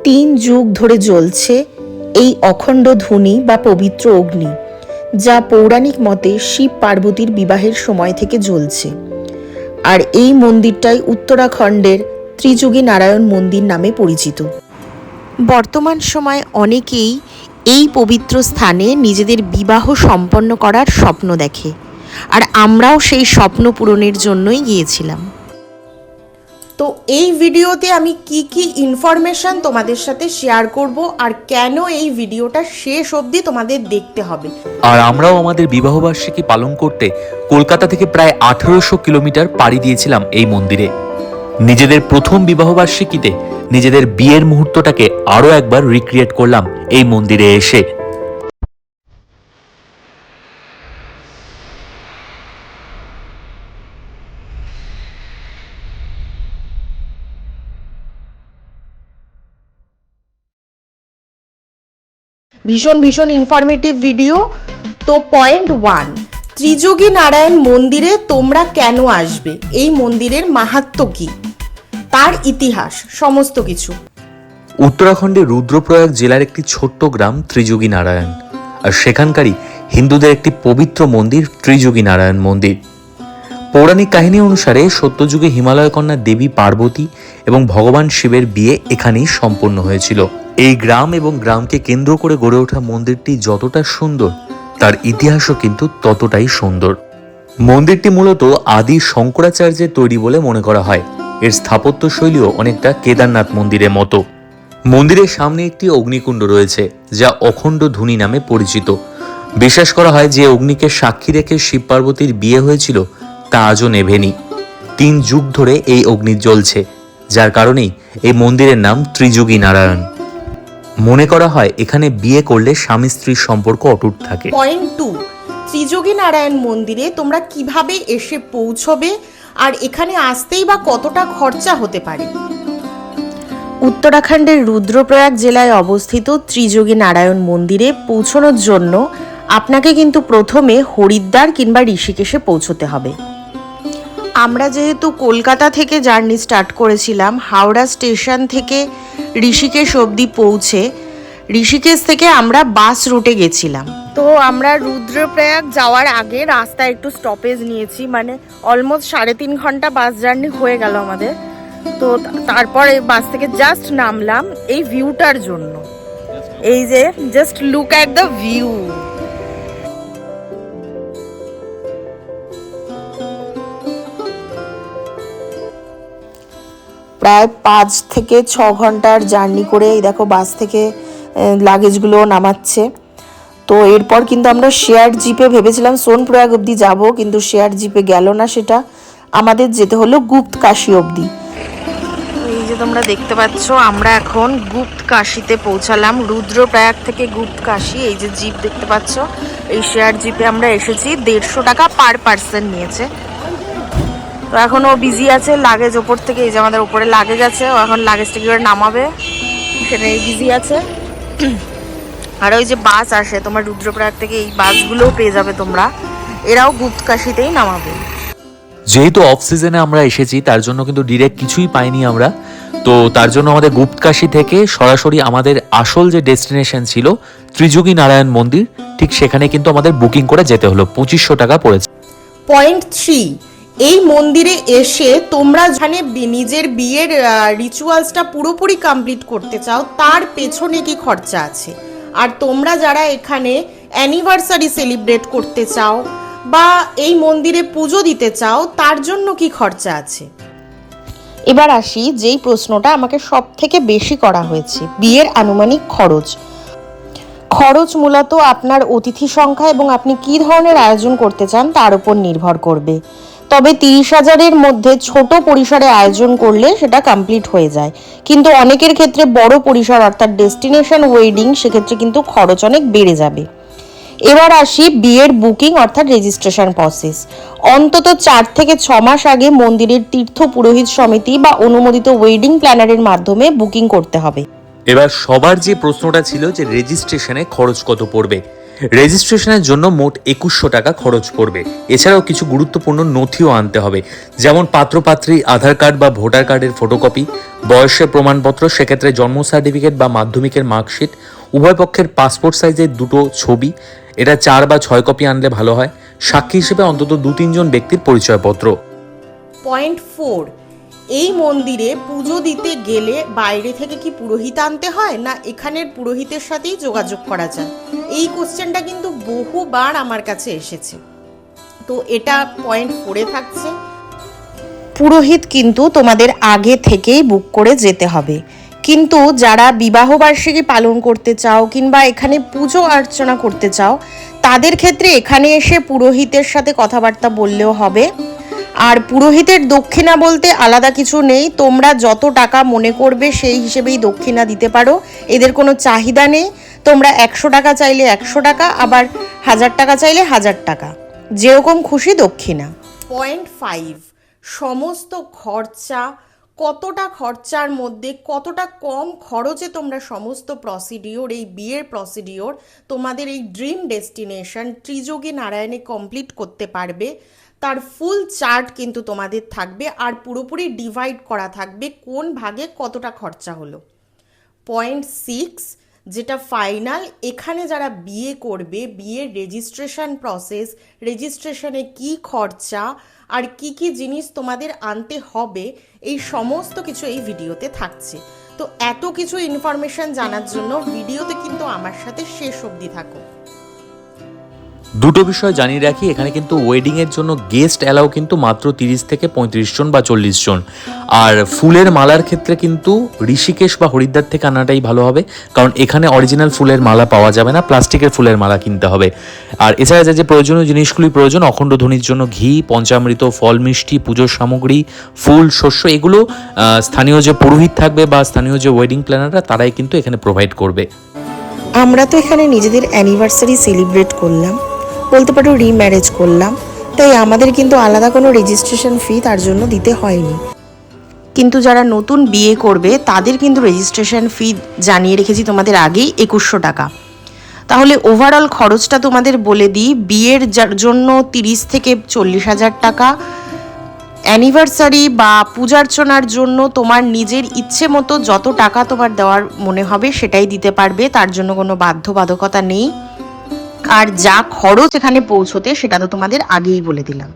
3 যুগ ধরে জ্বলছে এই অখণ্ড ধুনি বা পবিত্র অগ্নি, যা পৌরাণিক মতে শিব পার্বতীর বিবাহের সময় থেকে জ্বলছে। আর এই মন্দিরটাই উত্তরাখণ্ডের ত্রিযুগী নারায়ণ মন্দির নামে পরিচিত। বর্তমান সময় অনেকেই এই পবিত্র স্থানে নিজেদের বিবাহ সম্পন্ন করার স্বপ্ন দেখে, আর আমরাও সেই স্বপ্ন পূরণের জন্যই গিয়েছিলাম। তো এই ভিডিওতে আমি কি ইনফরমেশন তোমাদের সাথে শেয়ার করব, আর কেন এই ভিডিওটা শেষ অবধি তোমাদের দেখতে হবে। আর আমরাও আমাদের বিবাহবার্ষিকী পালন করতে কলকাতা থেকে প্রায় 1800 কিলোমিটার পাড়ি দিয়েছিলাম এই মন্দিরে। নিজেদের প্রথম বিবাহবার্ষিকীতে নিজেদের বিয়ের মুহূর্তটাকে আরো একবার রিক্রিয়েট করলাম এই মন্দিরে এসে। ভীষণ ইনফরমেটিভ ভিডিও। তো পয়েন্ট 1, ত্রিযোগী নারায়ণ মন্দিরে তোমরা কেন আসবে, এই মন্দিরের মাহাত্ম্য কি, তার ইতিহাস, সমস্ত কিছু। উত্তরাখণ্ডের রুদ্রপ্রয়াগ জেলার একটি ছোট্ট গ্রাম ত্রিযোগী নারায়ণ, আর সেখানকারই হিন্দুদের একটি পবিত্র মন্দির ত্রিযোগী নারায়ণ মন্দির। পৌরাণিক কাহিনী অনুসারে সত্যযুগে হিমালয় কন্যা দেবী পার্বতী এবং ভগবান শিবের বিয়ে এখানেই সম্পন্ন হয়েছিল। এই গ্রাম এবং গ্রামকে কেন্দ্র করে গড়ে ওঠা মন্দিরটি যতটা সুন্দর, তার ইতিহাসও কিন্তু ততটাই সুন্দর। মন্দিরটি মূলত আদি শঙ্করাচার্যের তৈরি বলে মনে করা হয়। এর স্থাপত্য শৈলীও অনেকটা কেদারনাথ মন্দিরের মতো। মন্দিরের সামনে একটি অগ্নিকুণ্ড রয়েছে, যা অখণ্ড ধুনি নামে পরিচিত। বিশ্বাস করা হয় যে অগ্নিকে সাক্ষী রেখে শিব পার্বতীর বিয়ে হয়েছিল, তা আজও নেভেনি। 3 যুগ ধরে এই অগ্নি জ্বলছে, যার কারণেই এই মন্দিরের নাম ত্রিযুগী নারায়ণ। মনে করা হয় এখানে বিয়ে করলে স্বামী স্ত্রীর সম্পর্ক অটুট থাকে। পয়েন্ট 2, ত্রিযোগী নারায়ণ মন্দিরে তোমরা কিভাবে এসে পৌঁছবে, আর এখানে আসতেই বা কতটা খরচা হতে পারে। উত্তরাখণ্ডের রুদ্রপ্রয়াগ জেলায় অবস্থিত ত্রিযোগী নারায়ণ মন্দিরে পৌঁছানোর জন্য আপনাকে কিন্তু প্রথমে হরিদ্বার কিংবা ঋষিকেশে পৌঁছতে হবে। আমরা যেহেতু কলকাতা থেকে জার্নি স্টার্ট করেছিলাম, হাওড়া স্টেশন থেকে ঋষিকেশ অবধি পৌঁছে ঋষিকেশ থেকে আমরা বাস রুটে গেছিলাম। তো আমরা রুদ্রপ্রয়াগ যাওয়ার আগে রাস্তায় একটু স্টপেজ নিয়েছি, মানে অলমোস্ট 3.5 ঘন্টা বাস জার্নি হয়ে গেল আমাদের। তো তারপর এই বাস থেকে জাস্ট নামলাম এই ভিউটার জন্য। এই যে just look at the view. প্রায় 5 থেকে 6 ঘন্টার জার্নি করে এই দেখো বাস থেকে লাগেজগুলো নামাচ্ছে। তো এরপর কিন্তু আমরা শেয়ার জিপে ভেবেছিলাম সোনপ্রয়াগ অবধি যাব, কিন্তু শেয়ার জিপে গেল না, সেটা আমাদের যেতে হলো গুপ্ত কাশী অবধি। এই যে তোমরা দেখতে পাচ্ছ আমরা এখন গুপ্ত কাশীতে পৌঁছালাম। রুদ্রপ্রয়াগ থেকে গুপ্ত কাশী, এই যে জিপ দেখতে পাচ্ছ, এই শেয়ার জিপে আমরা এসেছি। 150 টাকা পার পার্সন নিয়েছে। তো এখন ও বিজি আছে, লাগেজ ওপর থেকে, এই যে আমাদের উপরে লাগেজ আছে, ও এখন লাগেজটা কি করে নামাবে সেটাই বিজি আছে। আর ওই যে বাস আসে তোমার রুদ্রপ্রয়াগ থেকে, এই বাসগুলোও পেয়ে যাবে তোমরা, এরাও গুপ্ত কাশীতেই নামাবে। যেহেতু অফ সিজনে আমরা এসেছি, তার জন্য কিন্তু ডিরেক্ট কিছুই পাইনি আমরা। তো তার জন্য আমাদের গুপ্তকাশী থেকে সরাসরি আমাদের আসল যে ডেস্টিনেশন ছিল ত্রিযোগী নারায়ণ মন্দির, ঠিক সেখানে কিন্তু আমাদের বুকিং করে যেতে হলো। 2500 টাকা পড়েছে। পয়েন্ট 3, এই মন্দিরে এসে তোমরা যেখানে নিজের বিয়ের রিচুয়ালসটা পুরোপুরি কমপ্লিট করতে চাও, তার পেছনে কি খরচা আছে। আর তোমরা যারা এখানে অ্যানিভার্সারি সেলিব্রেট করতে চাও বা এই মন্দিরে পুজো দিতে চাও, তার জন্য কি খরচা আছে। এবার আসি যেই প্রশ্নটা আমাকে সব থেকে বেশি করা হয়েছে, বিয়ের আনুমানিক খরচ। খরচ মূলত আপনার অতিথি সংখ্যা এবং আপনি কি ধরনের আয়োজন করতে চান তার উপর নির্ভর করবে। তবে 30,000-এর মধ্যে ছোট পরিসরে আয়োজন করলে সেটা কমপ্লিট হয়ে যায়, কিন্তু অনেকের ক্ষেত্রে বড় পরিসর অর্থাৎ ডেস্টিনেশন ওয়েডিং, সেক্ষেত্রে কিন্তু খরচ অনেক বেড়ে যাবে। এবার আসি বিয়ের বুকিং অর্থাৎ রেজিস্ট্রেশন প্রসেস। অন্তত 4 থেকে 6 মাস আগে মন্দিরের তীর্থ পুরোহিত সমিতি বা অনুমোদিত ওয়েডিং প্ল্যানারের মাধ্যমে বুকিং করতে হবে। এবার সবার যে প্রশ্নটা ছিল যে রেজিস্ট্রেশনে খরচ কত পড়বে, রেজিস্ট্রেশনের জন্য মোট 2100 টাকা খরচ পড়বে। এছাড়াও কিছু গুরুত্বপূর্ণ নথিও আনতে হবে, যেমন পাত্রপাত্রী আধার কার্ড বা ভোটার কার্ডের ফটোকপি, বয়সের প্রমাণপত্র, সেক্ষেত্রে জন্ম সার্টিফিকেট বা মাধ্যমিকের মার্কশিট, উভয় পক্ষের পাসপোর্ট সাইজের দুটো ছবি, এটা 4 বা 6 কপি আনলে ভালো হয়, সাক্ষী হিসেবে অন্তত 2-3 জন ব্যক্তির পরিচয়পত্র। পয়েন্ট 4, এই মন্দিরে পুজো দিতে গেলে বাইরে থেকে কি পুরোহিত আনতে হয়, না এখানের পুরোহিতের সাথেই যোগাযোগ করা যায়? এই কোশ্চেনটা কিন্তু বহুবার আমার কাছে এসেছে, তো এটা পয়েন্ট 4-এ থাকছে। পুরোহিত কিন্তু তোমাদের আগে থেকেই বুক করে যেতে হবে, কিন্তু যারা বিবাহবার্ষিকী পালন করতে চাও কিংবা এখানে পুজো অর্চনা করতে চাও, তাদের ক্ষেত্রে এখানে এসে পুরোহিতের সাথে কথাবার্তা বললেও হবে। আর পুরোহিতের দক্ষিণা বলতে আলাদা কিছু নেই, তোমরা যত টাকা মনে করবে সেই হিসেবেই দক্ষিণা দিতে পারো, এদের কোনো চাহিদা নেই। তোমরা 100 টাকা চাইলে 100 টাকা, আবার 1000 টাকা চাইলে 1000 টাকা, যেরকম খুশি দক্ষিণা। পয়েন্ট 5, সমস্ত খরচা, কতটা খরচার মধ্যে কতটা কম খরচে তোমরা সমস্ত প্রসিডিওর, এই বিয়ের প্রসিডিওর তোমাদের এই ড্রিম ডেস্টিনেশন ত্রিযোগী নারায়ণে কমপ্লিট করতে পারবে, তার ফুল চার্ট কিন্তু তোমাদের থাকবে, আর পুরোপুরি ডিভাইড করা থাকবে কোন ভাগে কতটা খরচা হলো। পয়েন্ট 6, যেটা ফাইনাল, এখানে যারা বিয়ে করবে, বিয়ের রেজিস্ট্রেশন প্রসেস, রেজিস্ট্রেশনে কি খরচা আর কি কি জিনিস তোমাদের আনতে হবে, এই সমস্ত কিছু এই ভিডিওতে থাকছে। তো এত কিছু ইনফরমেশন জানার জন্য ভিডিওতে কিন্তু আমার সাথে শেষ অবধি থাকো। দুটো বিষয় জানিয়ে রাখি, এখানে কিন্তু ওয়েডিং এর জন্য গেস্ট অ্যালাউ কিন্তু মাত্র 30 থেকে 35 জন বা 40 জন। আর ফুলের মালার ক্ষেত্রে কিন্তু ঋষিকেশ বা হরিদ্বার থেকে আনাটাই ভালো হবে, কারণ এখানে অরিজিনাল ফুলের মালা পাওয়া যাবে না, প্লাস্টিকের ফুলের মালা কিনতে হবে। আর এছাড়া যে প্রয়োজনীয় জিনিসগুলি প্রয়োজন, অখণ্ড ধ্বনির জন্য ঘি, পঞ্চামৃত, ফল মিষ্টি, পুজোর সামগ্রী, ফুল, শস্য, এগুলো স্থানীয় যে পুরোহিত থাকবে বা স্থানীয় যে ওয়েডিং প্ল্যানাররা তারাই কিন্তু এখানে প্রোভাইড করবে। আমরা তো এখানে নিজেদের অ্যানিভার্সারি সেলিব্রেট করলাম, বলতে পারো রিম্যারেজ করলাম, তাই আমাদের কিন্তু আলাদা কোনো রেজিস্ট্রেশন ফি তার জন্য দিতে হয়নি। কিন্তু যারা নতুন বিয়ে করবে তাদের কিন্তু রেজিস্ট্রেশন ফি জানিয়ে রেখেছি তোমাদের আগেই 2100 টাকা। তাহলে ওভারঅল খরচটা তোমাদের বলে দিই, বিয়ের জন্য 30 থেকে 40,000 টাকা, অ্যানিভার্সারি বা পূজার্চনার জন্য তোমার নিজের ইচ্ছে মতো যত টাকা তোমার দেওয়ার মনে হবে সেটাই দিতে পারবে, তার জন্য কোনো বাধ্যবাধকতা নেই। আর যা খরচ এখানে পৌঁছতে সেটা তো তোমাদের আগেই বলে দিলাম।